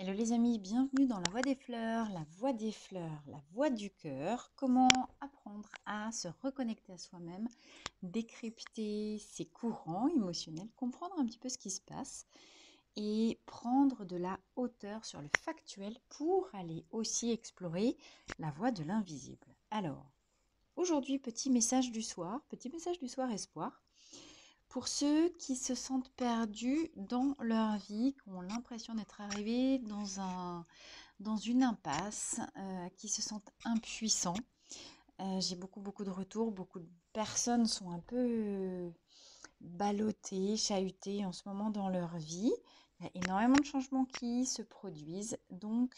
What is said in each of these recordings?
Hello les amis, bienvenue dans la voie des fleurs, la voie du cœur. Comment apprendre à se reconnecter à soi-même, décrypter ses courants émotionnels, comprendre un petit peu ce qui se passe et prendre de la hauteur sur le factuel pour aller aussi explorer la voie de l'invisible. Alors, aujourd'hui, petit message du soir espoir. Pour ceux qui se sentent perdus dans leur vie, qui ont l'impression d'être arrivés dans une impasse, qui se sentent impuissants. J'ai beaucoup de retours, beaucoup de personnes sont un peu ballottées, chahutées en ce moment dans leur vie. Il y a énormément de changements qui se produisent, donc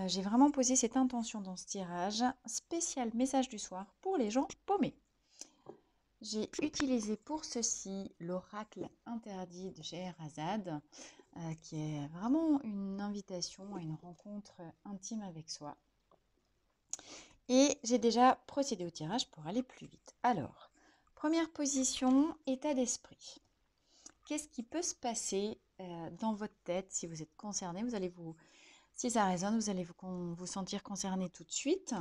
j'ai vraiment posé cette intention dans ce tirage, spécial message du soir pour les gens paumés. J'ai utilisé pour ceci l'oracle interdit de Scheherazade, qui est vraiment une invitation à une rencontre intime avec soi. Et j'ai déjà procédé au tirage pour aller plus vite. Alors, première position, état d'esprit. Qu'est-ce qui peut se passer dans votre tête si vous êtes concerné? Si ça résonne, vous allez vous sentir concerné tout de suite.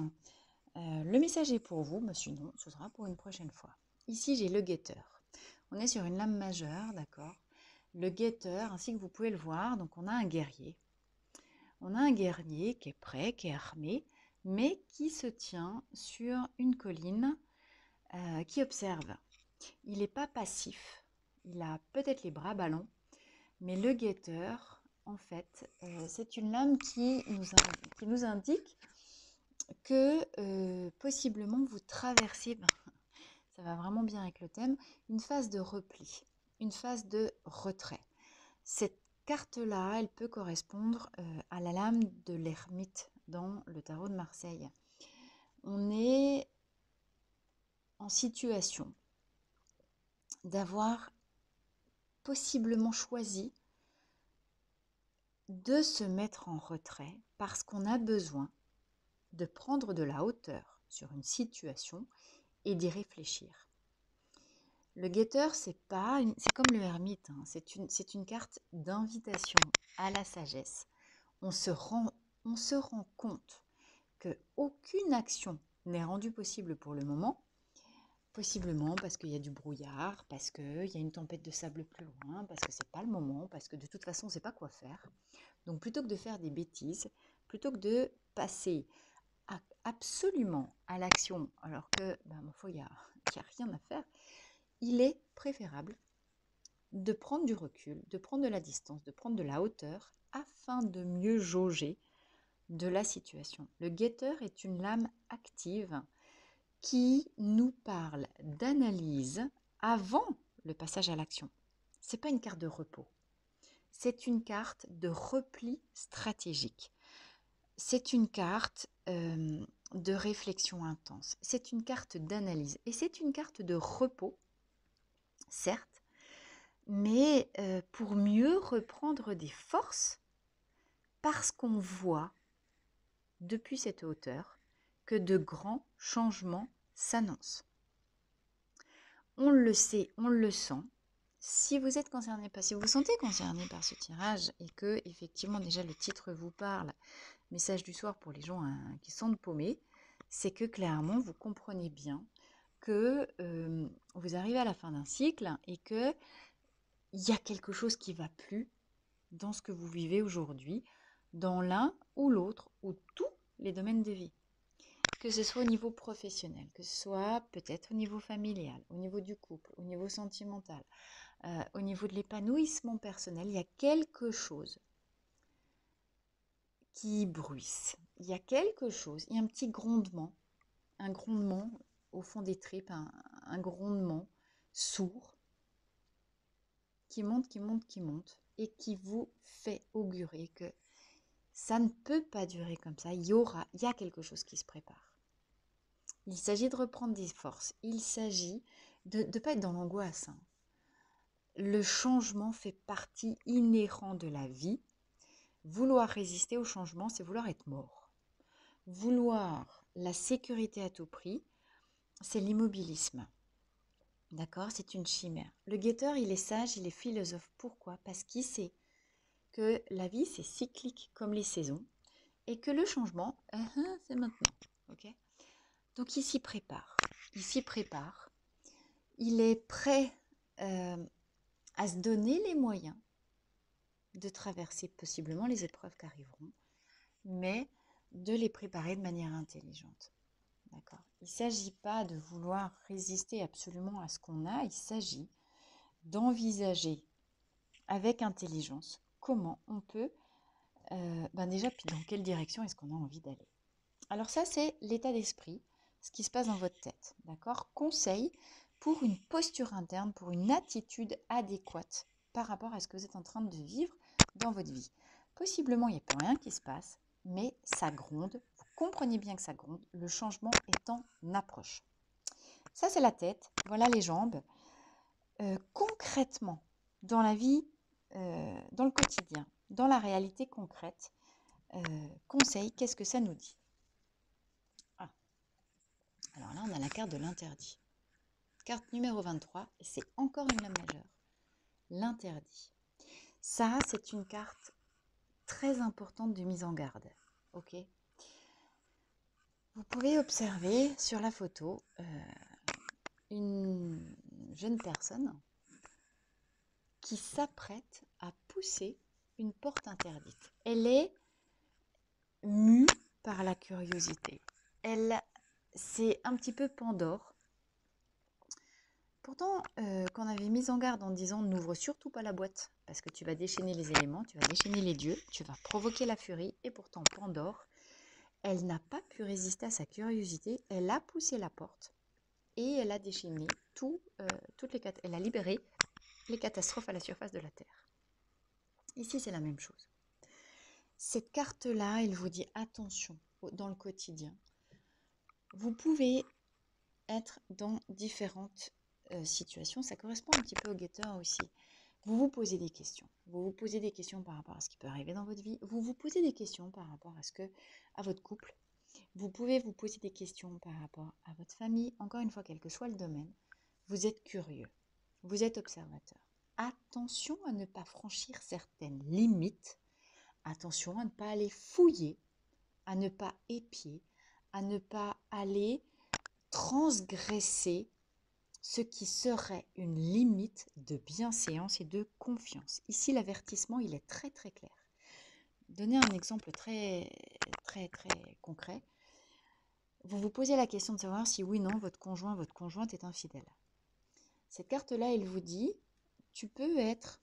Le message est pour vous, mais sinon, ce sera pour une prochaine fois. Ici, j'ai le guetteur. On est sur une lame majeure, d'accord? Le guetteur, ainsi que vous pouvez le voir, donc on a un guerrier. On a un guerrier qui est prêt, qui est armé, mais qui se tient sur une colline, qui observe. Il n'est pas passif, il a peut-être les bras ballants, mais le guetteur, en fait, c'est une lame qui nous indique que possiblement vous traversez, ça va vraiment bien avec le thème, une phase de repli, une phase de retrait. Cette carte-là, elle peut correspondre à la lame de l'ermite dans le tarot de Marseille. On est en situation d'avoir possiblement choisi de se mettre en retrait parce qu'on a besoin de prendre de la hauteur sur une situation et d'y réfléchir. Le guetteur, c'est comme le ermite, hein, c'est une carte d'invitation à la sagesse. On se rend compte qu'aucune action n'est rendue possible pour le moment, possiblement parce qu'il y a du brouillard, parce qu'il y a une tempête de sable plus loin, parce que c'est pas le moment, parce que de toute façon on ne sait pas quoi faire. Donc plutôt que de faire des bêtises, plutôt que de passer absolument à l'action alors que il n'y a rien à faire, il est préférable de prendre du recul, de prendre de la distance, de prendre de la hauteur afin de mieux jauger de la situation. Le guetteur est une lame active qui nous parle d'analyse avant le passage à l'action. Ce n'est pas une carte de repos, c'est une carte de repli stratégique. C'est une carte de réflexion intense, c'est une carte d'analyse et c'est une carte de repos, certes, mais pour mieux reprendre des forces parce qu'on voit depuis cette hauteur que de grands changements s'annoncent. On le sait, on le sent. Si vous êtes concerné, si vous vous sentez concerné par ce tirage et que effectivement déjà le titre vous parle, message du soir pour les gens qui sont paumés, c'est que clairement vous comprenez bien que vous arrivez à la fin d'un cycle et que il y a quelque chose qui ne va plus dans ce que vous vivez aujourd'hui, dans l'un ou l'autre ou tous les domaines de vie. Que ce soit au niveau professionnel, que ce soit peut-être au niveau familial, au niveau du couple, au niveau sentimental, au niveau de l'épanouissement personnel, il y a quelque chose qui bruisse. Il y a quelque chose, il y a un petit grondement, un grondement au fond des tripes, un grondement sourd qui monte et qui vous fait augurer que ça ne peut pas durer comme ça, il y a quelque chose qui se prépare. Il s'agit de reprendre des forces, il s'agit de ne pas être dans l'angoisse. Hein. Le changement fait partie inhérente de la vie. Vouloir résister au changement, c'est vouloir être mort. Vouloir la sécurité à tout prix, c'est l'immobilisme. D'accord? C'est une chimère. Le guetteur, il est sage, il est philosophe. Pourquoi? Parce qu'il sait que la vie, c'est cyclique comme les saisons et que le changement, c'est maintenant. Ok. Donc, il s'y prépare. Il s'y prépare. Il est prêt à se donner les moyens de traverser possiblement les épreuves qui arriveront, mais de les préparer de manière intelligente. D'accord. Il ne s'agit pas de vouloir résister absolument à ce qu'on a, il s'agit d'envisager avec intelligence comment on peut, déjà, puis dans quelle direction est-ce qu'on a envie d'aller. Alors ça, c'est l'état d'esprit, ce qui se passe dans votre tête. D'accord. Conseil pour une posture interne, pour une attitude adéquate par rapport à ce que vous êtes en train de vivre dans votre vie. Possiblement, il n'y a pas rien qui se passe, mais ça gronde. Vous comprenez bien que ça gronde. Le changement est en approche. Ça, c'est la tête. Voilà les jambes. Concrètement, dans la vie, dans le quotidien, dans la réalité concrète, conseil, qu'est-ce que ça nous dit? Alors là, on a la carte de l'interdit. Carte numéro 23, et c'est encore une lame majeure. L'interdit. Ça, c'est une carte très importante de mise en garde. Ok. Vous pouvez observer sur la photo une jeune personne qui s'apprête à pousser une porte interdite. Elle est mue par la curiosité. C'est un petit peu Pandore. Pourtant, qu'on avait mis en garde en disant n'ouvre surtout pas la boîte parce que tu vas déchaîner les éléments, tu vas déchaîner les dieux, tu vas provoquer la furie. Et pourtant, Pandore, elle n'a pas pu résister à sa curiosité, elle a poussé la porte et elle a déchaîné elle a libéré les catastrophes à la surface de la Terre. Ici, c'est la même chose. Cette carte-là, elle vous dit attention dans le quotidien. Vous pouvez être dans différentes situations. Ça correspond un petit peu au guetteur aussi. Vous vous posez des questions. Vous vous posez des questions par rapport à ce qui peut arriver dans votre vie. Vous vous posez des questions par rapport à votre couple. Vous pouvez vous poser des questions par rapport à votre famille. Encore une fois, quel que soit le domaine, vous êtes curieux. Vous êtes observateur. Attention à ne pas franchir certaines limites. Attention à ne pas aller fouiller, à ne pas épier, à ne pas aller transgresser ce qui serait une limite de bienséance et de confiance. Ici, l'avertissement, il est très très clair. Donnez un exemple très très très concret. Vous vous posez la question de savoir si oui ou non votre conjoint, votre conjointe est infidèle. Cette carte-là, elle vous dit, tu peux être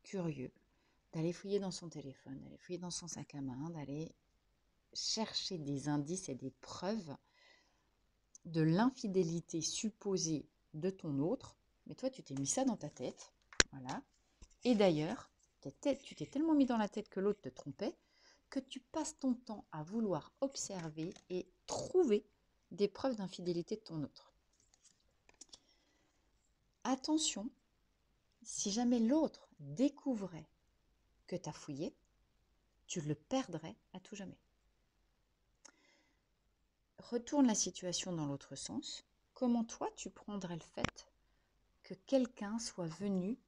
curieux, d'aller fouiller dans son téléphone, d'aller fouiller dans son sac à main, d'aller chercher des indices et des preuves de l'infidélité supposée de ton autre, mais toi tu t'es mis ça dans ta tête, voilà. Et d'ailleurs, tu t'es tellement mis dans la tête que l'autre te trompait, que tu passes ton temps à vouloir observer et trouver des preuves d'infidélité de ton autre. Attention, si jamais l'autre découvrait que tu as fouillé, tu le perdrais à tout jamais. Retourne la situation dans l'autre sens. Comment toi tu prendrais le fait que quelqu'un soit venu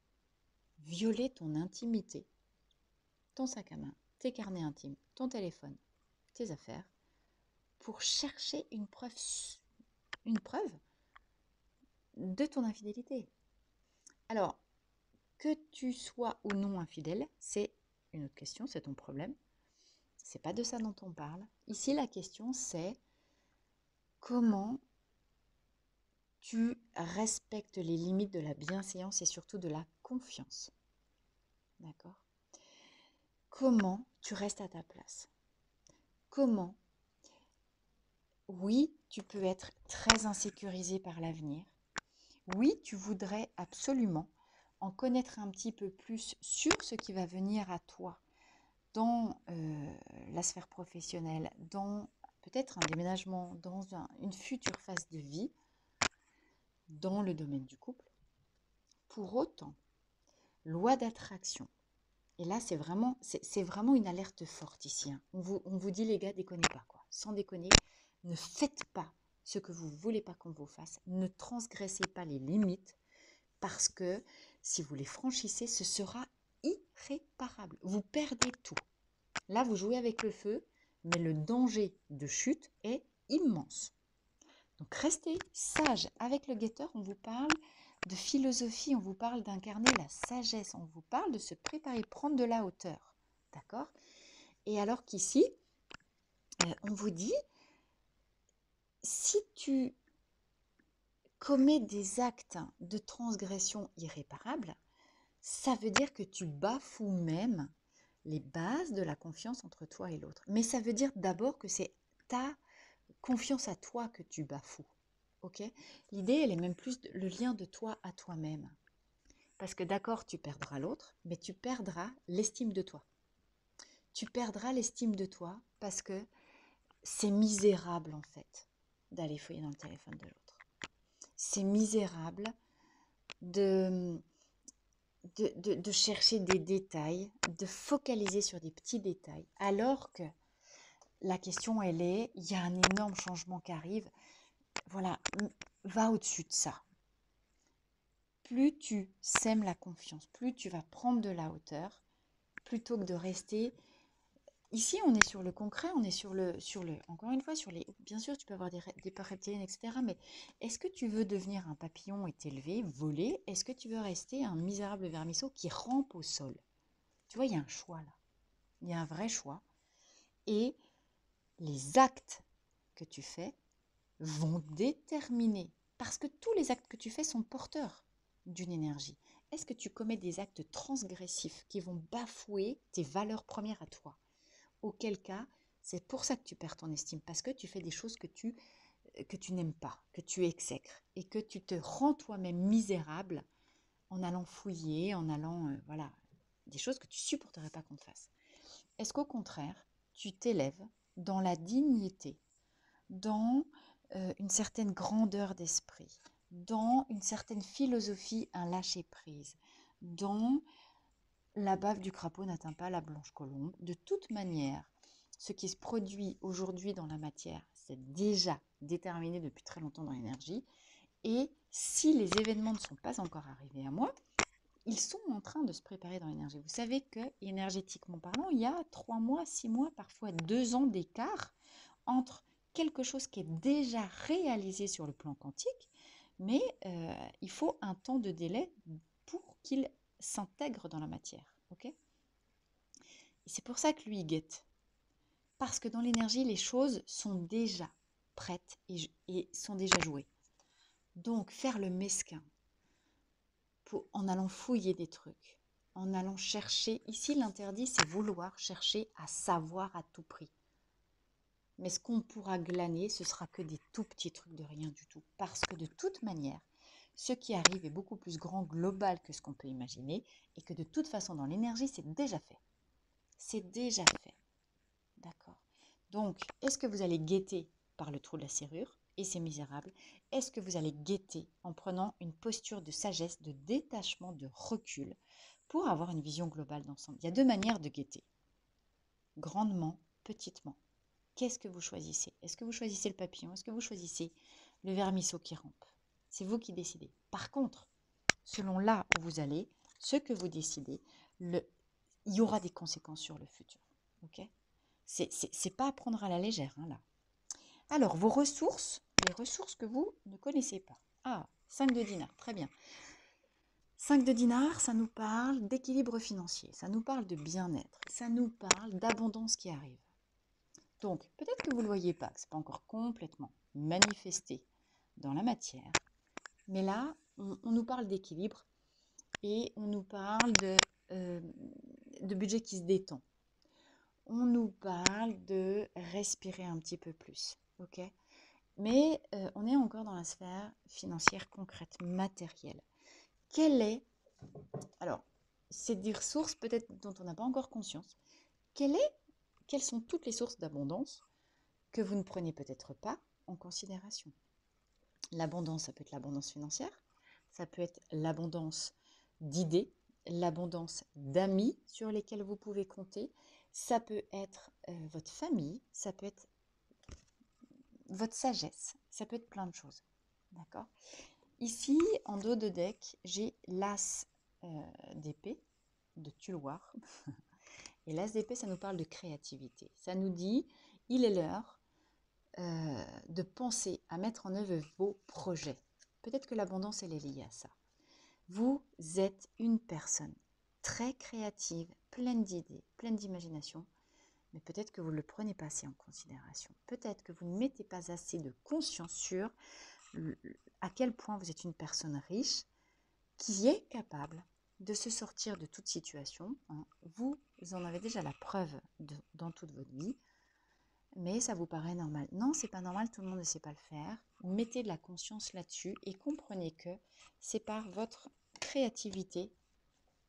violer ton intimité, ton sac à main, tes carnets intimes, ton téléphone, tes affaires, pour chercher une preuve de ton infidélité. Alors, que tu sois ou non infidèle, c'est une autre question, c'est ton problème. C'est pas de ça dont on parle. Ici, la question, c'est comment tu respectes les limites de la bienséance et surtout de la confiance. D'accord? Comment tu restes à ta place? Comment? Oui, tu peux être très insécurisé par l'avenir. Oui, tu voudrais absolument en connaître un petit peu plus sur ce qui va venir à toi dans la sphère professionnelle, dans peut-être un déménagement, dans une future phase de vie, dans le domaine du couple. Pour autant, loi d'attraction. Et là, c'est vraiment une alerte forte ici. Hein. On vous dit, les gars, déconnez pas, quoi. Sans déconner, ne faites pas ce que vous ne voulez pas qu'on vous fasse. Ne transgressez pas les limites parce que si vous les franchissez, ce sera irréparable. Vous perdez tout. Là, vous jouez avec le feu, mais le danger de chute est immense. Donc, restez sage. Avec le guetteur, on vous parle de philosophie, on vous parle d'incarner la sagesse, on vous parle de se préparer, prendre de la hauteur. D'accord? Et alors qu'ici, on vous dit, si tu commets des actes de transgression irréparables, ça veut dire que tu bafoues même les bases de la confiance entre toi et l'autre. Mais ça veut dire d'abord que c'est ta confiance à toi que tu bafoues. Ok? L'idée, elle est même plus le lien de toi à toi-même. Parce que d'accord, tu perdras l'autre, mais tu perdras l'estime de toi. Tu perdras l'estime de toi parce que c'est misérable en fait d'aller fouiller dans le téléphone de l'autre. C'est misérable de chercher des détails, de focaliser sur des petits détails, alors que la question, elle est, il y a un énorme changement qui arrive. Voilà, va au-dessus de ça. Plus tu sèmes la confiance, plus tu vas prendre de la hauteur, plutôt que de rester. Ici, on est sur le concret, on est encore une fois, sur les. Bien sûr, tu peux avoir des peurs reptiliennes, etc. Mais est-ce que tu veux devenir un papillon et t'élever, voler? Est-ce que tu veux rester un misérable vermisseau qui rampe au sol? Tu vois, il y a un choix là. Il y a un vrai choix. Et les actes que tu fais vont déterminer, parce que tous les actes que tu fais sont porteurs d'une énergie. Est-ce que tu commets des actes transgressifs qui vont bafouer tes valeurs premières à toi? Auquel cas, c'est pour ça que tu perds ton estime, parce que tu fais des choses que tu n'aimes pas, que tu exècres, et que tu te rends toi-même misérable en allant fouiller, en allant, voilà, des choses que tu supporterais pas qu'on te fasse. Est-ce qu'au contraire, tu t'élèves dans la dignité, dans une certaine grandeur d'esprit, dans une certaine philosophie, un lâcher-prise, dans la bave du crapaud n'atteint pas la blanche colombe. De toute manière, ce qui se produit aujourd'hui dans la matière, c'est déjà déterminé depuis très longtemps dans l'énergie. Et si les événements ne sont pas encore arrivés à moi, ils sont en train de se préparer dans l'énergie. Vous savez que, énergétiquement parlant, il y a 3 mois, 6 mois, parfois 2 ans d'écart entre quelque chose qui est déjà réalisé sur le plan quantique, mais il faut un temps de délai pour qu'il s'intègre dans la matière. Okay, et c'est pour ça que lui, il guette. Parce que dans l'énergie, les choses sont déjà prêtes et sont déjà jouées. Donc, faire le mesquin, en allant fouiller des trucs, en allant chercher, ici l'interdit, c'est vouloir chercher à savoir à tout prix. Mais ce qu'on pourra glaner, ce sera que des tout petits trucs de rien du tout. Parce que de toute manière, ce qui arrive est beaucoup plus grand, global que ce qu'on peut imaginer, et que de toute façon, dans l'énergie, c'est déjà fait. C'est déjà fait. D'accord. Donc, est-ce que vous allez guetter par le trou de la serrure, et c'est misérable? Est-ce que vous allez guetter en prenant une posture de sagesse, de détachement, de recul, pour avoir une vision globale d'ensemble? Il y a 2 manières de guetter. Grandement, petitement. Qu'est-ce que vous choisissez? Est-ce que vous choisissez le papillon? Est-ce que vous choisissez le vermisseau qui rampe? C'est vous qui décidez. Par contre, selon là où vous allez, ce que vous décidez, il y aura des conséquences sur le futur. Ok? C'est pas à prendre à la légère, hein, là. Alors, vos ressources, les ressources que vous ne connaissez pas. Ah, 5 de dinars, très bien. 5 de dinars, ça nous parle d'équilibre financier, ça nous parle de bien-être, ça nous parle d'abondance qui arrive. Donc, peut-être que vous ne le voyez pas, que ce n'est pas encore complètement manifesté dans la matière, mais là, on nous parle d'équilibre et on nous parle de budget qui se détend. On nous parle de respirer un petit peu plus, ok? Mais on est encore dans la sphère financière concrète, matérielle. Alors, c'est des ressources peut-être dont on n'a pas encore conscience. Quelles sont toutes les sources d'abondance que vous ne prenez peut-être pas en considération? L'abondance, ça peut être l'abondance financière, ça peut être l'abondance d'idées, l'abondance d'amis sur lesquels vous pouvez compter, ça peut être votre famille, ça peut être votre sagesse, ça peut être plein de choses. D'accord? Ici, en dos de deck, j'ai l'as d'épée, de Tuloir. Et l'As d'épée, ça nous parle de créativité. Ça nous dit, il est l'heure de penser à mettre en œuvre vos projets. Peut-être que l'abondance, elle est liée à ça. Vous êtes une personne très créative, pleine d'idées, pleine d'imagination, mais peut-être que vous ne le prenez pas assez en considération. Peut-être que vous ne mettez pas assez de conscience sur à quel point vous êtes une personne riche qui est capable de se sortir de toute situation. Vous en avez déjà la preuve dans toute votre vie, mais ça vous paraît normal. Non, c'est pas normal, tout le monde ne sait pas le faire. Mettez de la conscience là-dessus et comprenez que c'est par votre créativité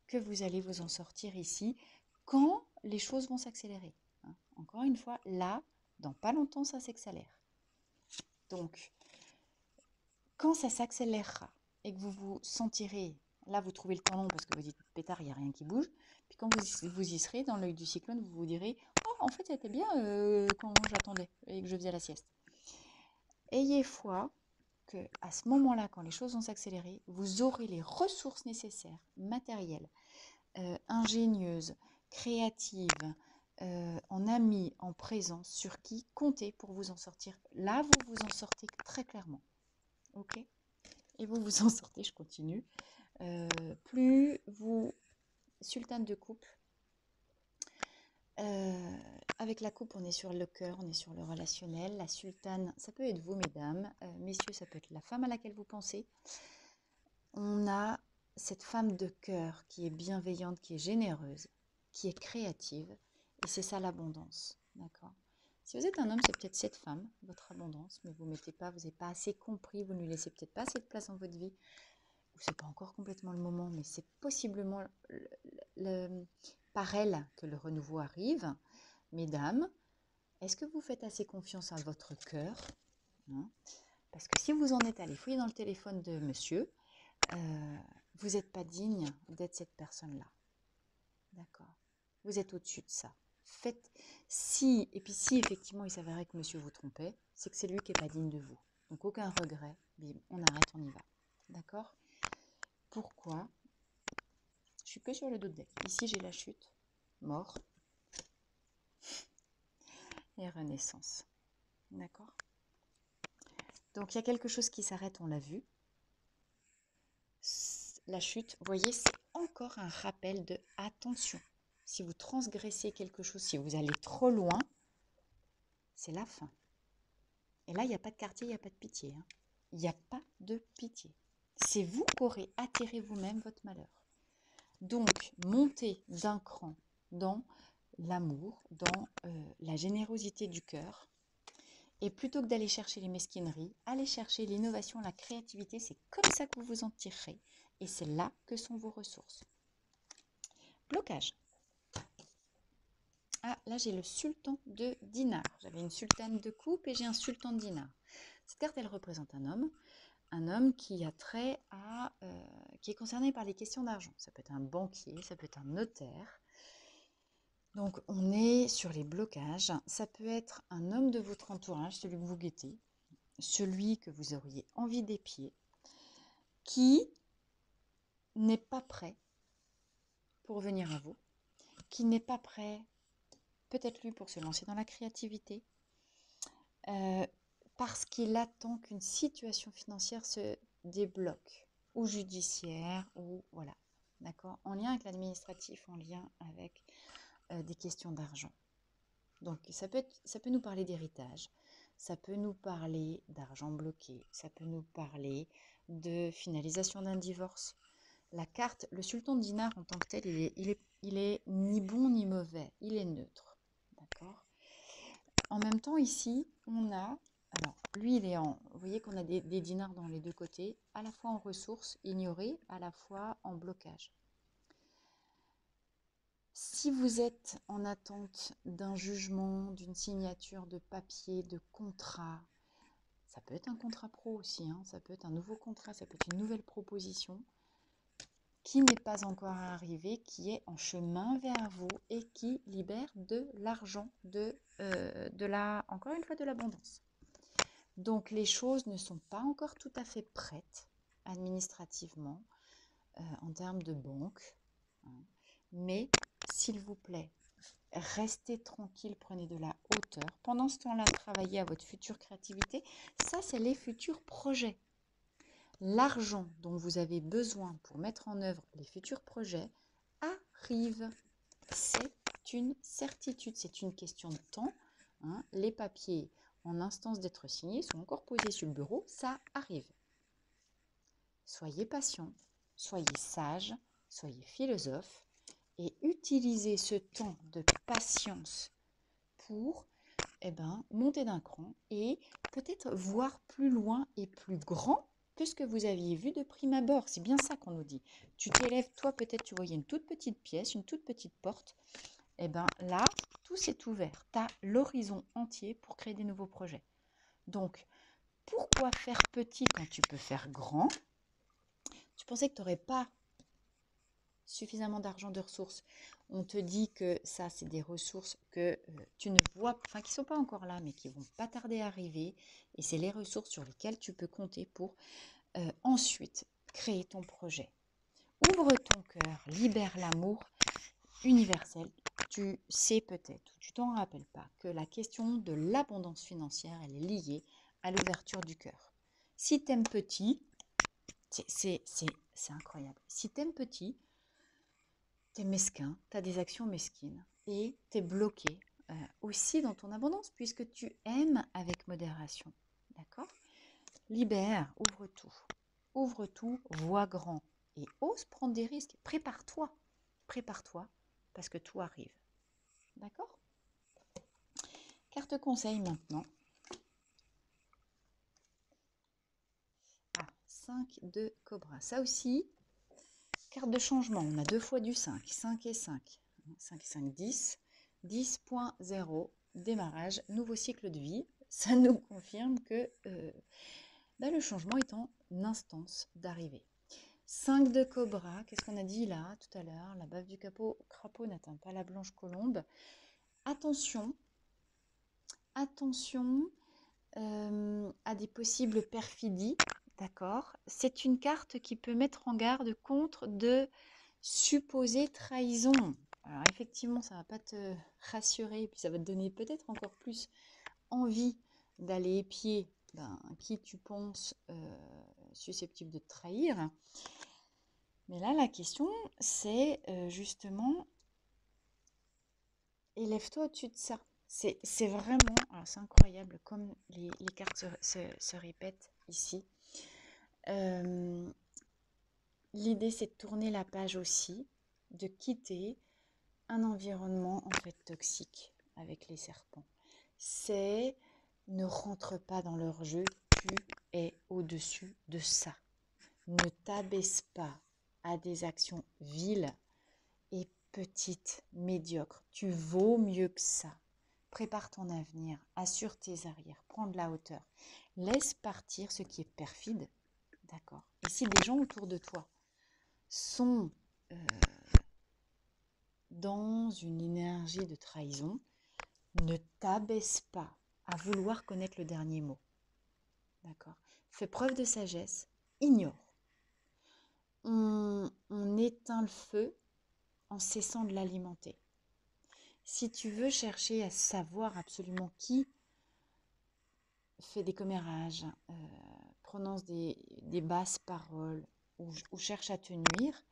que vous allez vous en sortir ici quand les choses vont s'accélérer. Encore une fois, là, dans pas longtemps, ça s'accélère. Donc, quand ça s'accélérera et que vous vous sentirez, là vous trouvez le temps long parce que vous dites pétard, il n'y a rien qui bouge, puis quand vous y serez dans l'œil du cyclone, vous vous direz oh, en fait c'était bien quand j'attendais et que je faisais la sieste. Ayez foi que à ce moment-là, quand les choses vont s'accélérer, vous aurez les ressources nécessaires, matérielles, ingénieuses, créatives, en amis, en présence, sur qui compter pour vous en sortir. Là, vous vous en sortez très clairement. Ok ? Et vous vous en sortez, je continue. Plus vous, sultane de coupe, avec la coupe, on est sur le cœur, on est sur le relationnel. La sultane, ça peut être vous, mesdames. Messieurs, ça peut être la femme à laquelle vous pensez. On a cette femme de cœur qui est bienveillante, qui est généreuse, qui est créative. Et c'est ça l'abondance. D'accord ? Si vous êtes un homme, c'est peut-être cette femme, votre abondance, mais vous n'avez pas assez compris, vous ne lui laissez peut-être pas assez de place dans votre vie. C'est pas encore complètement le moment, mais c'est possiblement par elle que le renouveau arrive. Mesdames, est-ce que vous faites assez confiance à votre cœur ? Parce que si vous en êtes allé fouiller dans le téléphone de monsieur, vous n'êtes pas digne d'être cette personne-là. D'accord ? Vous êtes au-dessus de ça. Si effectivement il s'avérait que monsieur vous trompait, c'est que c'est lui qui n'est pas digne de vous. Donc aucun regret, bim, on arrête, on y va. D'accord ? Pourquoi ? Je suis que sur le dos de deck. Ici, j'ai la chute, mort et renaissance. D'accord ? Donc, il y a quelque chose qui s'arrête, on l'a vu. La chute, vous voyez, c'est encore un rappel de attention. Si vous transgressez quelque chose, si vous allez trop loin, c'est la fin. Et là, il n'y a pas de quartier, il n'y a pas de pitié. Il n'y a pas de pitié. C'est vous qui aurez attiré vous-même votre malheur. Donc, montez d'un cran dans l'amour, dans la générosité du cœur. Et plutôt que d'aller chercher les mesquineries, allez chercher l'innovation, la créativité. C'est comme ça que vous vous en tirerez. Et c'est là que sont vos ressources. Blocage. Ah, là j'ai le sultan de dinar. J'avais une sultane de coupe et j'ai un sultan de dinar. Cette carte, elle représente un homme qui a trait à, qui est concerné par les questions d'argent. Ça peut être un banquier, ça peut être un notaire. Donc on est sur les blocages. Ça peut être un homme de votre entourage, celui que vous guettez, celui que vous auriez envie d'épier, qui n'est pas prêt pour venir à vous, qui n'est pas prêt, peut-être lui, pour se lancer dans la créativité, parce qu'il attend qu'une situation financière se débloque, ou judiciaire, ou voilà, d'accord, en lien avec l'administratif, en lien avec des questions d'argent. Donc ça peut nous parler d'héritage, ça peut nous parler d'argent bloqué, ça peut nous parler de finalisation d'un divorce. La carte, le sultan de dinar en tant que tel, il est ni bon ni mauvais, il est neutre. D'accord ? En même temps, ici, on a, alors lui, il est en, vous voyez qu'on a des dinars dans les deux côtés, à la fois en ressources ignorées, à la fois en blocage. Si vous êtes en attente d'un jugement, d'une signature de papier, de contrat, ça peut être un contrat pro aussi, ça peut être un nouveau contrat, ça peut être une nouvelle proposition qui n'est pas encore arrivée, qui est en chemin vers vous et qui libère de l'argent, encore une fois, de l'abondance. Donc les choses ne sont pas encore tout à fait prêtes administrativement en termes de banque. Mais s'il vous plaît, restez tranquille, prenez de la hauteur. Pendant ce temps-là, travaillez à votre future créativité. Ça, c'est les futurs projets. L'argent dont vous avez besoin pour mettre en œuvre les futurs projets arrive. C'est une certitude, c'est une question de temps. Hein. Les papiers en instance d'être signés sont encore posés sur le bureau, ça arrive. Soyez patient, soyez sage, soyez philosophe et utilisez ce temps de patience pour monter d'un cran et peut-être voir plus loin et plus grand que ce que vous aviez vu de prime abord. C'est bien ça qu'on nous dit. Tu t'élèves, toi peut-être tu voyais une toute petite pièce, une toute petite porte. Là, tout s'est ouvert. Tu as l'horizon entier pour créer des nouveaux projets. Donc, pourquoi faire petit quand tu peux faire grand? Tu pensais que tu n'aurais pas suffisamment d'argent, de ressources. On te dit que ça, c'est des ressources que tu ne vois, enfin qui ne sont pas encore là, mais qui vont pas tarder à arriver. Et c'est les ressources sur lesquelles tu peux compter pour ensuite créer ton projet. Ouvre ton cœur, libère l'amour universel. Tu sais peut-être, ou tu t'en rappelles pas, que la question de l'abondance financière, elle est liée à l'ouverture du cœur. Si tu aimes petit, c'est incroyable. Si tu aimes petit, tu es mesquin, tu as des actions mesquines et tu es bloqué aussi dans ton abondance puisque tu aimes avec modération. D'accord? Libère, ouvre tout, vois grand et ose prendre des risques. Prépare-toi parce que tout arrive. D'accord? Carte conseil maintenant. 5 de Cobra. Ça aussi, carte de changement. On a deux fois du 5. 5 et 5. 5 et 5, 10. 10.0, démarrage, nouveau cycle de vie. Ça nous confirme que le changement est en instance d'arrivée. 5 de Cobra, qu'est-ce qu'on a dit là tout à l'heure? La bave du crapaud n'atteint pas la blanche colombe. Attention à des possibles perfidies, d'accord? C'est une carte qui peut mettre en garde contre de supposées trahisons. Alors effectivement, ça ne va pas te rassurer, puis ça va te donner peut-être encore plus envie d'aller épier qui tu penses susceptible de te trahir. Mais là, la question, c'est justement, élève-toi au-dessus de ça. C'est vraiment, alors c'est incroyable comme les cartes se répètent ici. L'idée, c'est de tourner la page aussi, de quitter un environnement en fait toxique avec les serpents. C'est ne rentre pas dans leur jeu, tu es au-dessus de ça. Ne t'abaisse pas à des actions viles et petites, médiocres. Tu vaux mieux que ça. Prépare ton avenir, assure tes arrières, prends de la hauteur. Laisse partir ce qui est perfide, d'accord? Et si des gens autour de toi sont dans une énergie de trahison, ne t'abaisse pas à vouloir connaître le dernier mot. D'accord? Fais preuve de sagesse, ignore. On éteint le feu en cessant de l'alimenter. Si tu veux chercher à savoir absolument qui fait des commérages, prononce des basses paroles ou cherche à te nuire,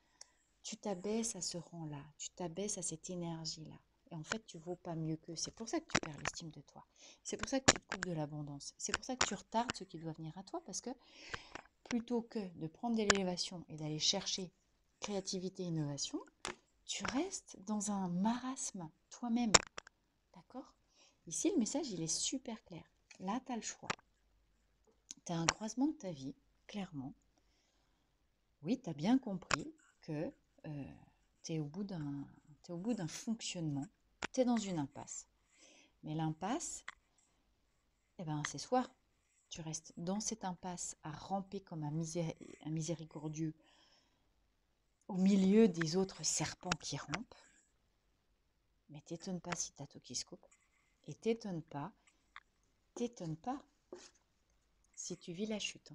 tu t'abaisses à ce rang-là, tu t'abaisses à cette énergie-là. Et en fait, tu ne vaux pas mieux qu'eux. C'est pour ça que tu perds l'estime de toi. C'est pour ça que tu te coupes de l'abondance. C'est pour ça que tu retardes ce qui doit venir à toi. Parce que plutôt que de prendre de l'élévation et d'aller chercher créativité et innovation, tu restes dans un marasme toi-même. D'accord? Ici, le message, il est super clair. Là, tu as le choix. Tu as un croisement de ta vie, clairement. Oui, tu as bien compris que tu es au bout d'un fonctionnement, tu es dans une impasse. Mais l'impasse, c'est soit tu restes dans cette impasse à ramper comme un miséricordieux au milieu des autres serpents qui rampent, mais t'étonne pas si t'as tout qui se coupe, et t'étonne pas si tu vis la chute.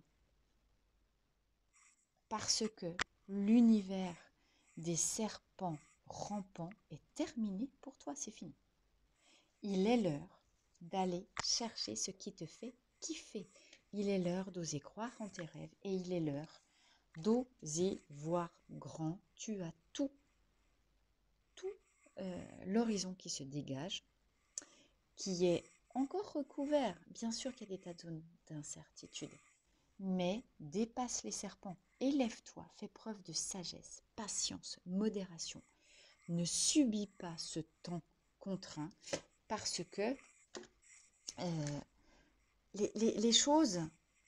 Parce que l'univers des serpents rampant est terminé pour toi, c'est fini. Il est l'heure d'aller chercher ce qui te fait kiffer. Il est l'heure d'oser croire en tes rêves et il est l'heure d'oser voir grand. Tu as tout l'horizon qui se dégage, qui est encore recouvert. Bien sûr qu'il y a des tas de zones d'incertitude, mais dépasse les serpents. Élève-toi, fais preuve de sagesse, patience, modération. Ne subis pas ce temps contraint parce que les choses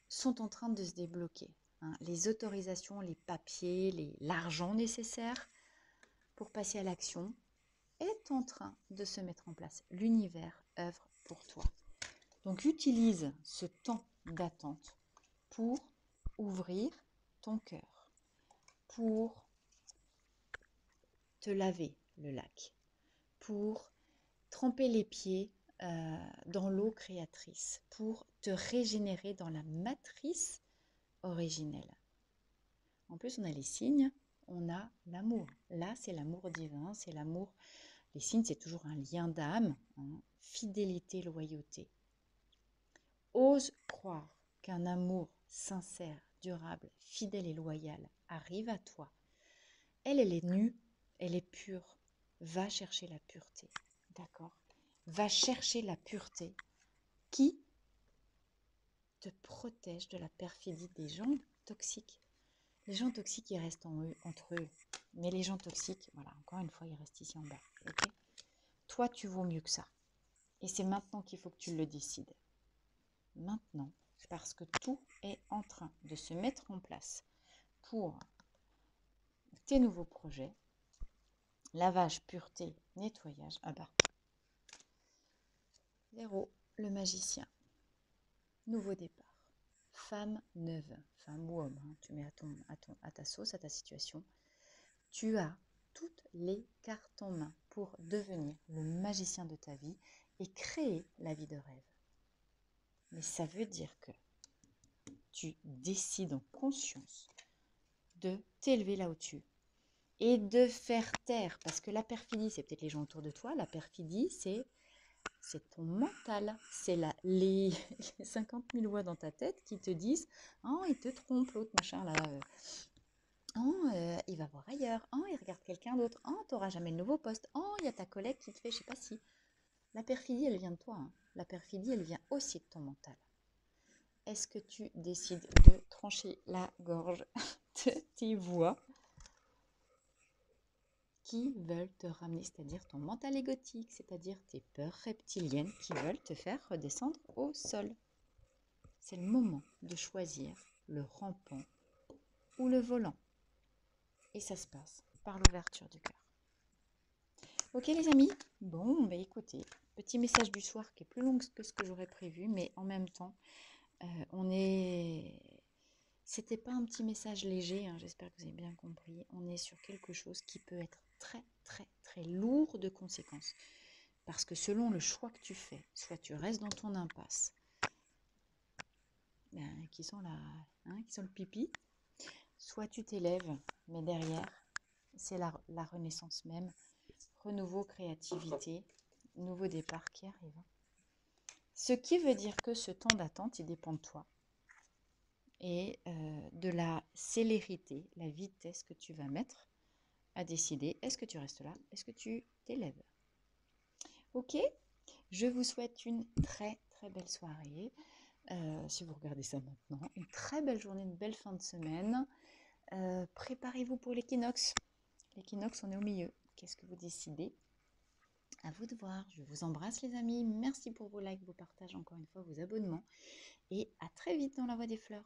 sont en train de se débloquer. Hein. Les autorisations, les papiers, l'argent nécessaire pour passer à l'action est en train de se mettre en place. L'univers œuvre pour toi. Donc utilise ce temps d'attente pour ouvrir ton cœur, pour te laver le lac, pour tremper les pieds dans l'eau créatrice, pour te régénérer dans la matrice originelle. En plus, on a les signes, on a l'amour. Là, c'est l'amour divin, c'est l'amour. Les signes, c'est toujours un lien d'âme, hein, fidélité, loyauté. Ose croire qu'un amour sincère, durable, fidèle et loyal arrive à toi. Elle est nue, elle est pure. Va chercher la pureté, d'accord? Va chercher la pureté qui te protège de la perfidie des gens toxiques. Les gens toxiques, ils restent entre eux. Mais les gens toxiques, voilà, encore une fois, ils restent ici en bas. Okay? Toi, tu vaux mieux que ça. Et c'est maintenant qu'il faut que tu le décides. Maintenant, parce que tout est en train de se mettre en place pour tes nouveaux projets. Lavage, pureté, nettoyage. Ah bah. 0, le magicien. Nouveau départ. Femme neuve, femme ou homme, hein, tu mets à ta sauce, à ta situation. Tu as toutes les cartes en main pour devenir le magicien de ta vie et créer la vie de rêve. Mais ça veut dire que tu décides en conscience de t'élever là au-dessus et de faire taire, parce que la perfidie, c'est peut-être les gens autour de toi, la perfidie, c'est ton mental, c'est les 50 000 voix dans ta tête qui te disent « Oh, il te trompe, l'autre machin là, oh, il va voir ailleurs, oh, il regarde quelqu'un d'autre, oh, tu n'auras jamais le nouveau poste, oh, il y a ta collègue qui te fait, je sais pas si… » La perfidie, elle vient de toi, hein. La perfidie, elle vient aussi de ton mental. Est-ce que tu décides de trancher la gorge de tes voix qui veulent te ramener, c'est-à-dire ton mental égotique, c'est-à-dire tes peurs reptiliennes qui veulent te faire redescendre au sol? C'est le moment de choisir le rampant ou le volant. Et ça se passe par l'ouverture du cœur. Ok les amis? Bon, bah écoutez, petit message du soir qui est plus long que ce que j'aurais prévu, mais en même temps, c'était pas un petit message léger, hein, j'espère que vous avez bien compris. On est sur quelque chose qui peut être très, très, très lourd de conséquences. Parce que selon le choix que tu fais, soit tu restes dans ton impasse, qui sent le pipi, soit tu t'élèves, mais derrière, c'est la renaissance même, renouveau, créativité, nouveau départ qui arrive. Ce qui veut dire que ce temps d'attente, il dépend de toi et de la célérité, la vitesse que tu vas mettre à décider est-ce que tu restes là, est-ce que tu t'élèves. Ok, je vous souhaite une très très belle soirée. Si vous regardez ça maintenant, une très belle journée, une belle fin de semaine. Préparez-vous pour l'équinoxe. L'équinoxe, on est au milieu. Qu'est-ce que vous décidez? À vous de voir. Je vous embrasse les amis. Merci pour vos likes, vos partages, encore une fois, vos abonnements. Et à très vite dans la Voie des Fleurs.